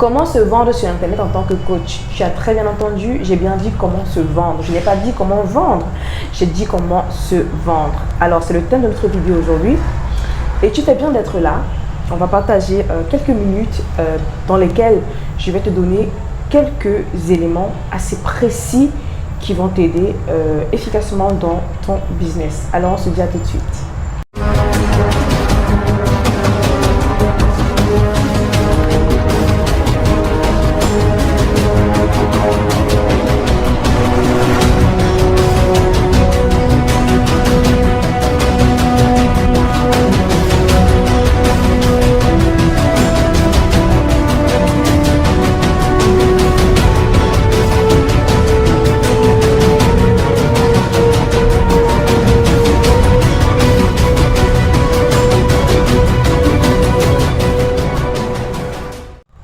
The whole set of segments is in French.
Comment se vendre sur Internet en tant que coach? Tu as très bien entendu, j'ai bien dit comment se vendre. Je n'ai pas dit comment vendre, j'ai dit comment se vendre. Alors, c'est le thème de notre vidéo aujourd'hui. Et tu fais bien d'être là. On va partager quelques minutes dans lesquelles je vais te donner quelques éléments assez précis qui vont t'aider efficacement dans ton business. Alors, on se dit à tout de suite.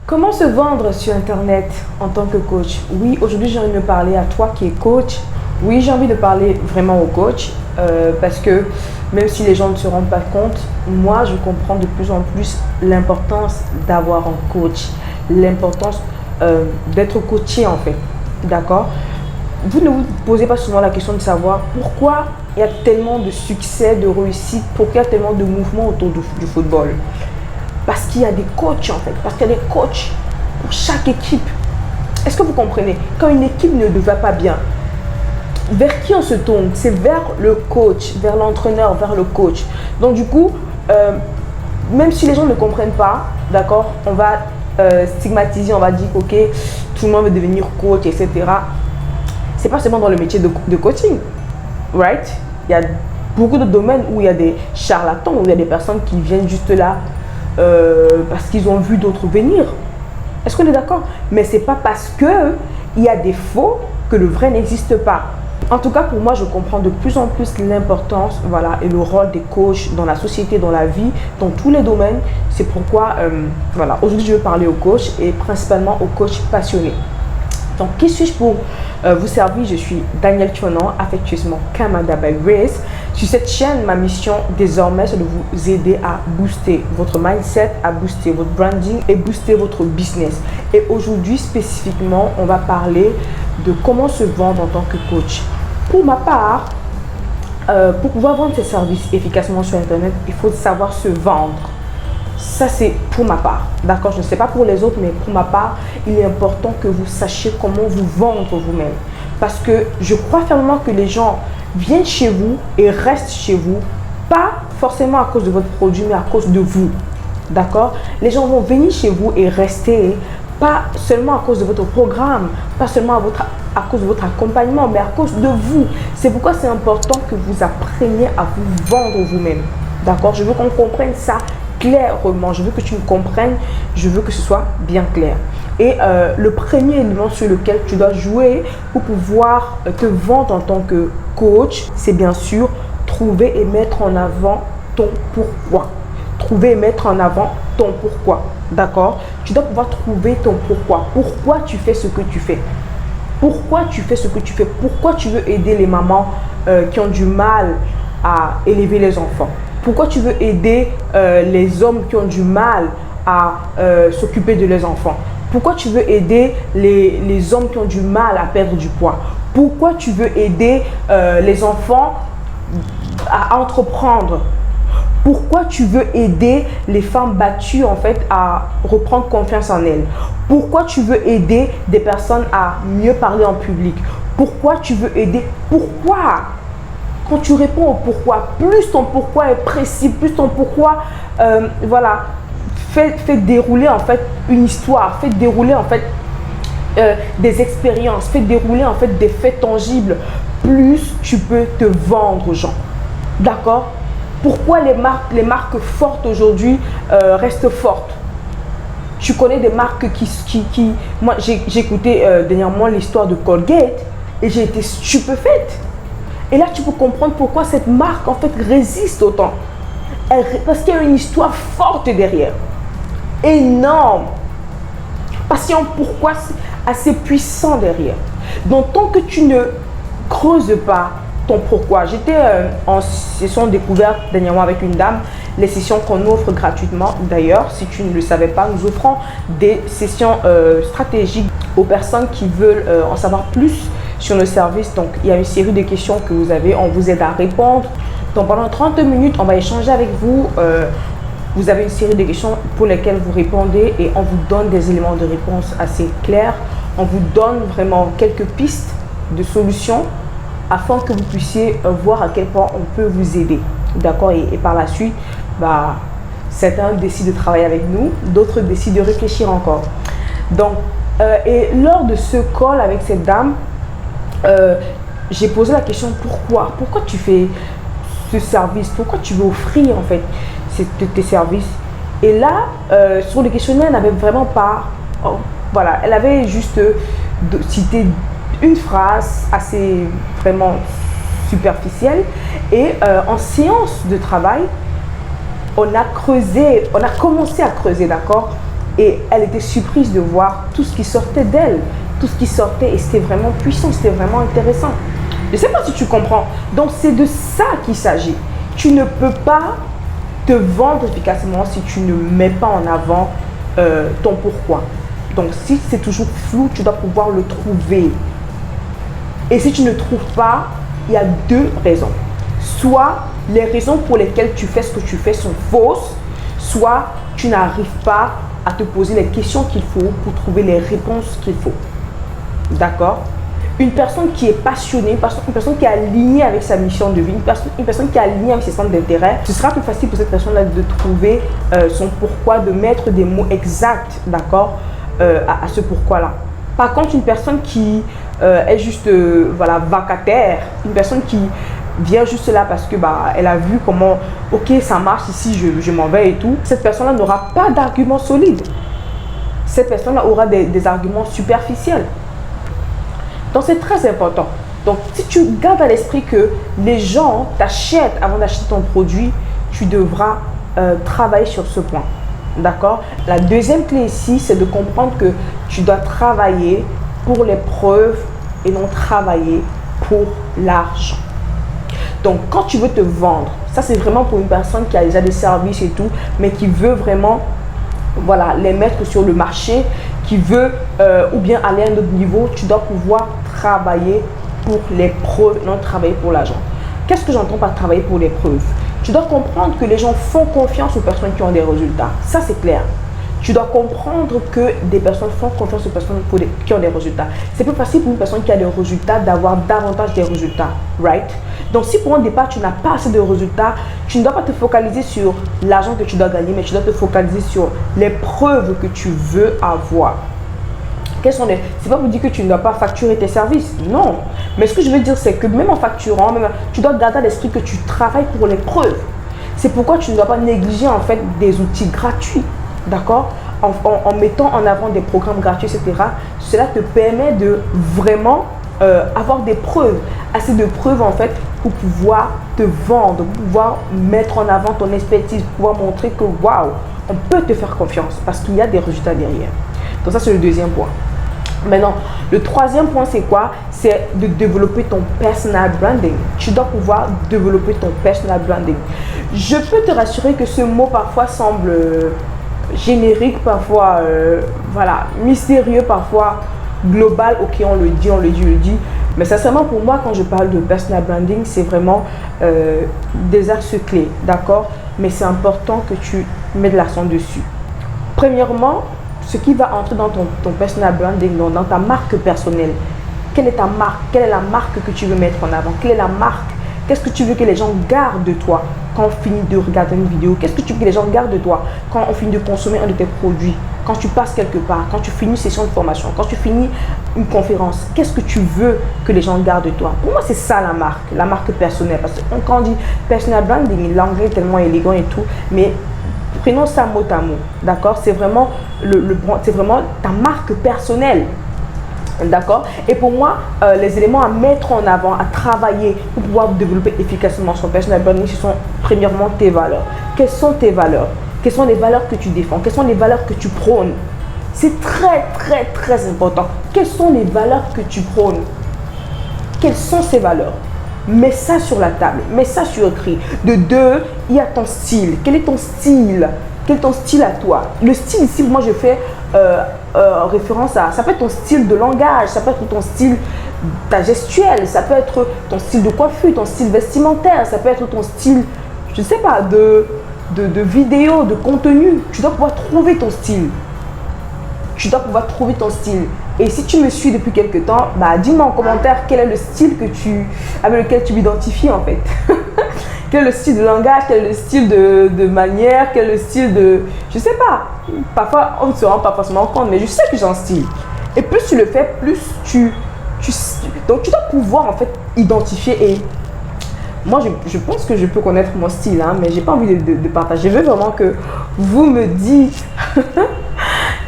Comment se vendre sur Internet en tant que coach? Oui, aujourd'hui, j'ai envie de parler à toi qui es coach. Oui, j'ai envie de parler vraiment au coach parce que même si les gens ne se rendent pas compte, moi, je comprends de plus en plus l'importance d'avoir un coach, l'importance d'être coaché en fait. D'accord? Vous ne vous posez pas souvent la question de savoir pourquoi il y a tellement de succès, de réussite, pourquoi il y a tellement de mouvements autour du football. Parce qu'il y a des coachs en fait, parce qu'il y a des coachs pour chaque équipe. Est-ce que vous comprenez? Quand une équipe ne va pas bien, vers qui on se tourne? C'est vers le coach, vers l'entraîneur, vers le coach. Donc du coup, même si les gens ne comprennent pas, d'accord, on va stigmatiser, on va dire ok, tout le monde veut devenir coach, etc. C'est pas seulement dans le métier de coaching, right? Il y a beaucoup de domaines où il y a des charlatans, où il y a des personnes qui viennent juste là parce qu'ils ont vu d'autres venir. Est-ce qu'on est d'accord? Mais c'est pas parce qu'il y a des faux que le vrai n'existe pas. En tout cas, pour moi, je comprends de plus en plus l'importance, voilà, et le rôle des coachs dans la société, dans la vie, dans tous les domaines. C'est pourquoi, voilà, aujourd'hui, je veux parler aux coachs et principalement aux coachs passionnés. Donc, qui suis-je pour vous servir? Je suis Danielle Thionan, affectueusement Kamada by Grace. Sur cette chaîne, ma mission désormais, c'est de vous aider à booster votre mindset, à booster votre branding et booster votre business. Et aujourd'hui, spécifiquement, on va parler de comment se vendre en tant que coach. Pour ma part, pour pouvoir vendre ses services efficacement sur Internet, il faut savoir se vendre. Ça, c'est pour ma part. D'accord? Je ne sais pas pour les autres, mais pour ma part, il est important que vous sachiez comment vous vendre vous-même. Parce que je crois fermement que les gens viennent chez vous et restent chez vous, pas forcément à cause de votre produit, mais à cause de vous. D'accord? Les gens vont venir chez vous et rester, pas seulement à cause de votre programme, pas seulement à cause de votre accompagnement, mais à cause de vous. C'est pourquoi c'est important que vous appreniez à vous vendre vous-même. D'accord? Je veux qu'on comprenne ça clairement, je veux que tu me comprennes, je veux que ce soit bien clair. Et le premier élément sur lequel tu dois jouer pour pouvoir te vendre en tant que coach, c'est bien sûr trouver et mettre en avant ton pourquoi. Trouver et mettre en avant ton pourquoi. D'accord? Tu dois pouvoir trouver ton pourquoi. Pourquoi tu fais ce que tu fais? Pourquoi tu fais ce que tu fais? Pourquoi tu veux aider les mamans qui ont du mal à élever les enfants? Pourquoi tu veux aider les hommes qui ont du mal à s'occuper de leurs enfants? Pourquoi tu veux aider les hommes qui ont du mal à perdre du poids? Pourquoi tu veux aider les enfants à entreprendre? Pourquoi tu veux aider les femmes battues en fait à reprendre confiance en elles? Pourquoi tu veux aider des personnes à mieux parler en public? Pourquoi tu veux aider? Pourquoi? Quand tu réponds au pourquoi, plus ton pourquoi est précis, plus ton pourquoi, voilà, fait dérouler en fait une histoire, fait dérouler en fait des expériences, fait dérouler en fait des faits tangibles, plus tu peux te vendre aux gens. D'accord? Pourquoi les marques fortes aujourd'hui restent fortes? Tu connais des marques qui moi j'ai écouté dernièrement l'histoire de Colgate et j'ai été stupéfaite. Et là, tu peux comprendre pourquoi cette marque, en fait, résiste autant. Parce qu'il y a une histoire forte derrière. Énorme. Parce qu'il y a un pourquoi assez puissant derrière. Donc, tant que tu ne creuses pas ton pourquoi. J'étais en session découverte dernièrement avec une dame les sessions qu'on offre gratuitement. D'ailleurs, si tu ne le savais pas, nous offrons des sessions stratégiques aux personnes qui veulent en savoir plus sur nos services. Donc, il y a une série de questions que vous avez, on vous aide à répondre. Donc, pendant 30 minutes, on va échanger avec vous. Vous avez une série de questions pour lesquelles vous répondez et on vous donne des éléments de réponse assez clairs. On vous donne vraiment quelques pistes de solutions afin que vous puissiez voir à quel point on peut vous aider. D'accord? Et par la suite, certains décident de travailler avec nous, d'autres décident de réfléchir encore. Donc, et lors de ce call avec cette dame, j'ai posé la question pourquoi tu fais ce service, pourquoi tu veux offrir en fait tes services. Et là, sur le questionnaire, elle n'avait vraiment pas, voilà, elle avait juste cité une phrase assez vraiment superficielle. Et en séance de travail, on a commencé à creuser, d'accord? Et elle était surprise de voir tout ce qui sortait d'elle, tout ce qui sortait, et c'était vraiment puissant, c'était vraiment intéressant. Je ne sais pas si tu comprends. Donc, c'est de ça qu'il s'agit. Tu ne peux pas te vendre efficacement si tu ne mets pas en avant ton pourquoi. Donc, si c'est toujours flou, tu dois pouvoir le trouver. Et si tu ne trouves pas, il y a deux raisons. Soit les raisons pour lesquelles tu fais ce que tu fais sont fausses, soit tu n'arrives pas à te poser les questions qu'il faut pour trouver les réponses qu'il faut. D'accord? Une personne qui est passionnée, une personne qui est alignée avec sa mission de vie, une personne qui est alignée avec ses centres d'intérêt, ce sera plus facile pour cette personne-là de trouver son pourquoi, de mettre des mots exacts, d'accord, à ce pourquoi-là. Par contre, une personne qui est juste vacataire, une personne qui vient juste là parce que elle a vu comment, ok, ça marche ici, je m'en vais et tout, cette personne-là n'aura pas d'arguments solides. Cette personne-là aura des arguments superficiels. Donc, c'est très important. Donc, si tu gardes à l'esprit que les gens t'achètent avant d'acheter ton produit, tu devras travailler sur ce point. D'accord? La deuxième clé ici, c'est de comprendre que tu dois travailler pour les preuves et non travailler pour l'argent. Donc, quand tu veux te vendre, ça c'est vraiment pour une personne qui a déjà des services et tout, mais qui veut vraiment les mettre sur le marché, qui veut ou bien aller à un autre niveau, tu dois pouvoir travailler pour les preuves et non travailler pour l'argent. Qu'est-ce que j'entends par travailler pour les preuves? Tu dois comprendre que les gens font confiance aux personnes qui ont des résultats. Ça, c'est clair. Tu dois comprendre que des personnes font confiance aux personnes qui ont des résultats. C'est plus facile pour une personne qui a des résultats d'avoir davantage des résultats, right? Donc, si pour un départ, tu n'as pas assez de résultats, tu ne dois pas te focaliser sur l'argent que tu dois gagner, mais tu dois te focaliser sur les preuves que tu veux avoir. C'est pas pour dire que tu ne dois pas facturer tes services, non. Mais ce que je veux dire, c'est que même en facturant, tu dois garder à l'esprit que tu travailles pour les preuves. C'est pourquoi tu ne dois pas négliger en fait des outils gratuits, d'accord? En mettant en avant des programmes gratuits, etc. Cela te permet de vraiment avoir des preuves, assez de preuves en fait pour pouvoir te vendre, pour pouvoir mettre en avant ton expertise, pour pouvoir montrer que waouh, on peut te faire confiance parce qu'il y a des résultats derrière. Donc ça, c'est le deuxième point. Maintenant, le troisième point, c'est quoi? C'est de développer ton personal branding. Tu dois pouvoir développer ton personal branding. Je peux te rassurer que ce mot parfois semble générique, parfois mystérieux, parfois global. Ok, on le dit. Mais sincèrement, pour moi, quand je parle de personal branding, c'est vraiment des axes clés, d'accord? Mais c'est important que tu mettes l'accent dessus. Premièrement, ce qui va entrer dans ton personal branding, dans ta marque personnelle. Quelle est ta marque? Quelle est la marque que tu veux mettre en avant? Quelle est la marque? Qu'est-ce que tu veux que les gens gardent de toi quand on finit de regarder une vidéo? Qu'est-ce que tu veux que les gens gardent de toi quand on finit de consommer un de tes produits? Quand tu passes quelque part, quand tu finis une session de formation, quand tu finis une conférence, qu'est-ce que tu veux que les gens gardent de toi? Pour moi, c'est ça la marque personnelle. Parce que quand on dit personal branding, l'anglais est tellement élégant et tout, mais prenons ça mot à mot, d'accord? C'est vraiment, c'est vraiment ta marque personnelle, d'accord? Et pour moi, les éléments à mettre en avant, à travailler pour pouvoir développer efficacement son personal branding, ce sont premièrement tes valeurs. Quelles sont tes valeurs? Quelles sont les valeurs que tu défends? Quelles sont les valeurs que tu prônes? C'est très, très, très important. Quelles sont les valeurs que tu prônes? Quelles sont ces valeurs? mets ça sur la table, mets ça sur écrit. De deux, il y a ton style. Quel est ton style? Quel est ton style à toi? Le style ici, moi je fais référence à, ça peut être ton style de langage, ça peut être ton style, ta gestuelle, ça peut être ton style de coiffure, ton style vestimentaire, ça peut être ton style, je ne sais pas, de vidéo, de contenu. Tu dois pouvoir trouver ton style. Tu dois pouvoir trouver ton style. Et si tu me suis depuis quelques temps, bah, dis-moi en commentaire quel est le style avec lequel tu m'identifies en fait. Quel est le style de langage, quel est le style de manière, quel est le style de... Je sais pas. Parfois, on ne se rend pas forcément compte, mais je sais que j'ai un style. Et plus tu le fais, plus donc tu dois pouvoir en fait identifier. Et moi, je pense que je peux connaître mon style, hein, mais j'ai pas envie de partager. Je veux vraiment que vous me dites...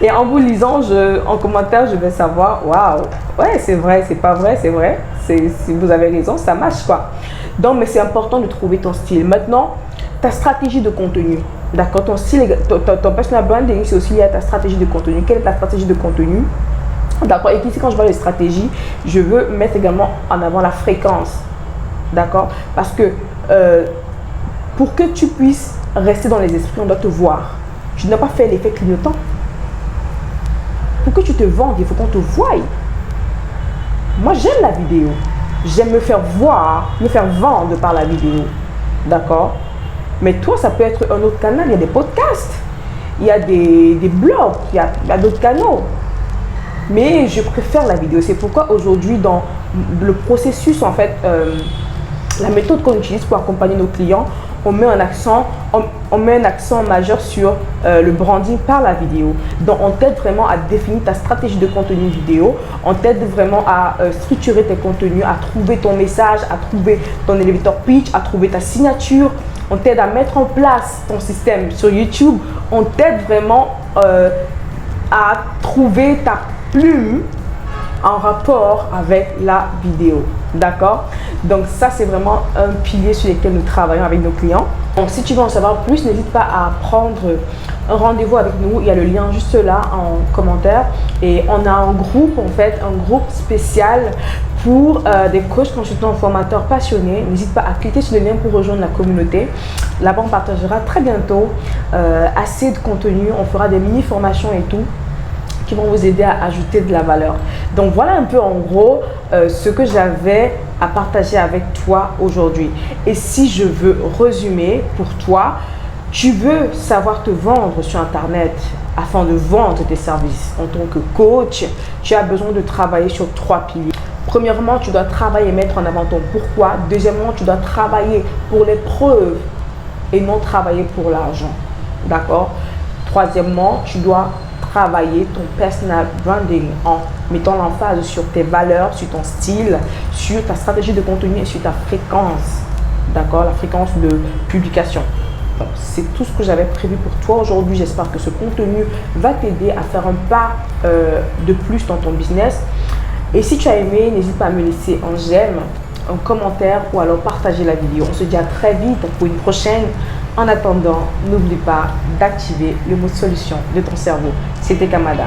Et en vous lisant, en commentaire, je vais savoir, waouh, ouais, c'est vrai, c'est pas vrai, c'est vrai. Si vous avez raison, ça marche quoi. Donc, mais c'est important de trouver ton style. Maintenant, ta stratégie de contenu. D'accord, ton style, ton personal branding, c'est aussi lié à ta stratégie de contenu. Quelle est ta stratégie de contenu? D'accord, et ici, quand je parle de stratégie, je veux mettre également en avant la fréquence. D'accord, parce que pour que tu puisses rester dans les esprits, on doit te voir. Tu n'as pas fait l'effet clignotant. Pour que tu te vendes, il faut qu'on te voie. Moi, j'aime la vidéo. J'aime me faire voir, me faire vendre par la vidéo. D'accord? Mais toi, ça peut être un autre canal. Il y a des podcasts, il y a des blogs, il y a d'autres canaux. Mais je préfère la vidéo. C'est pourquoi aujourd'hui, dans le processus, en fait, la méthode qu'on utilise pour accompagner nos clients, on met un accent majeur sur le branding par la vidéo. Donc, on t'aide vraiment à définir ta stratégie de contenu vidéo. On t'aide vraiment à structurer tes contenus, à trouver ton message, à trouver ton elevator pitch, à trouver ta signature. On t'aide à mettre en place ton système sur YouTube. On t'aide vraiment à trouver ta plume en rapport avec la vidéo. D'accord? Donc ça, c'est vraiment un pilier sur lequel nous travaillons avec nos clients. Donc si tu veux en savoir plus, n'hésite pas à prendre un rendez-vous avec nous. Il y a le lien juste là en commentaire. Et on a un groupe, en fait, un groupe spécial pour des coachs, consultants, formateurs passionnés. N'hésite pas à cliquer sur le lien pour rejoindre la communauté. Là-bas, on partagera très bientôt assez de contenu. On fera des mini-formations et tout, qui vont vous aider à ajouter de la valeur. Donc voilà un peu en gros ce que j'avais à partager avec toi aujourd'hui. Et si je veux résumer pour toi, tu veux savoir te vendre sur Internet afin de vendre tes services en tant que coach, tu as besoin de travailler sur 3 piliers. Premièrement, tu dois travailler et mettre en avant ton pourquoi. Deuxièmement, tu dois travailler pour les preuves et non travailler pour l'argent. D'accord? Troisièmement, tu dois travailler ton personal branding en mettant l'emphase sur tes valeurs, sur ton style, sur ta stratégie de contenu et sur ta fréquence. D'accord? La fréquence de publication. C'est tout ce que j'avais prévu pour toi aujourd'hui. J'espère que ce contenu va t'aider à faire un pas de plus dans ton business. Et si tu as aimé, n'hésite pas à me laisser un j'aime, un commentaire ou alors partager la vidéo. On se dit à très vite pour une prochaine. En attendant, n'oublie pas d'activer le mode solution de ton cerveau. C'était Kamada.